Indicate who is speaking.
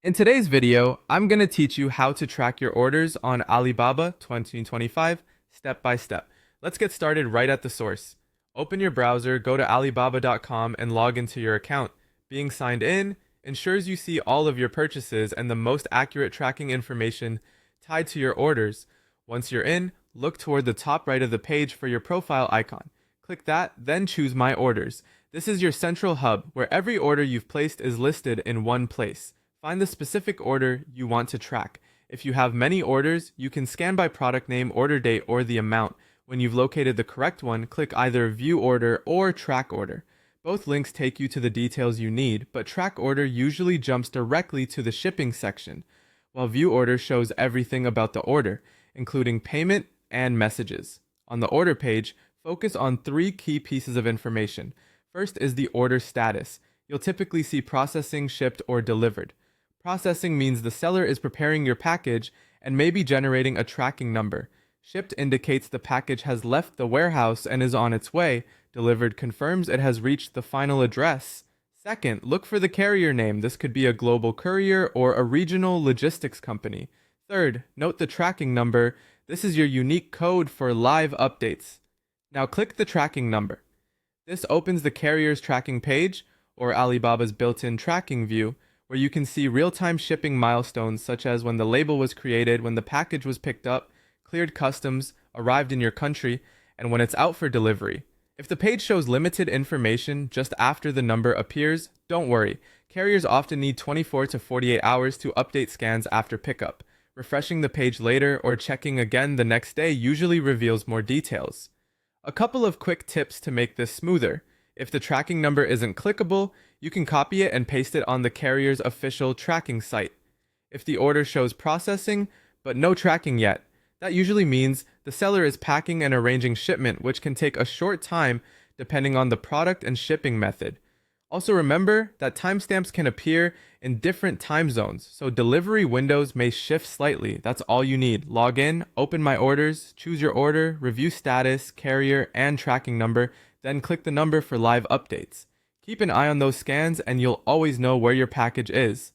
Speaker 1: In today's video, I'm going to teach you how to track your orders on Alibaba 2025 step by step. Let's get started right at the source. Open your browser, go to alibaba.com and log into your account. Being signed in ensures you see all of your purchases and the most accurate tracking information tied to your orders. Once you're in, look toward the top right of the page for your profile icon. Click that, then choose My Orders. This is your central hub where every order you've placed is listed in one place. Find the specific order you want to track. If you have many orders, you can scan by product name, order date, or the amount. When you've located the correct one, click either View Order or Track Order. Both links take you to the details you need, but Track Order usually jumps directly to the shipping section, while View Order shows everything about the order, including payment and messages. On the order page, focus on three key pieces of information. First is the order status. You'll typically see processing, shipped, or delivered. Processing means the seller is preparing your package and may be generating a tracking number. Shipped indicates the package has left the warehouse and is on its way. Delivered confirms it has reached the final address. Second, look for the carrier name. This could be a global courier or a regional logistics company. Third, note the tracking number. This is your unique code for live updates. Now click the tracking number. This opens the carrier's tracking page, or Alibaba's built-in tracking view, where you can see real-time shipping milestones such as when the label was created, when the package was picked up, cleared customs, arrived in your country, and when it's out for delivery. If the page shows limited information just after the number appears, don't worry. Carriers often need 24 to 48 hours to update scans after pickup. Refreshing the page later or checking again the next day usually reveals more details. A couple of quick tips to make this smoother. If the tracking number isn't clickable, you can copy it and paste it on the carrier's official tracking site. If the order shows processing, but no tracking yet, that usually means the seller is packing and arranging shipment, which can take a short time depending on the product and shipping method. Also remember that timestamps can appear in different time zones, so delivery windows may shift slightly. That's all you need. Log in, open My Orders, choose your order, review status, carrier, and tracking number, then click the number for live updates. Keep an eye on those scans and you'll always know where your package is.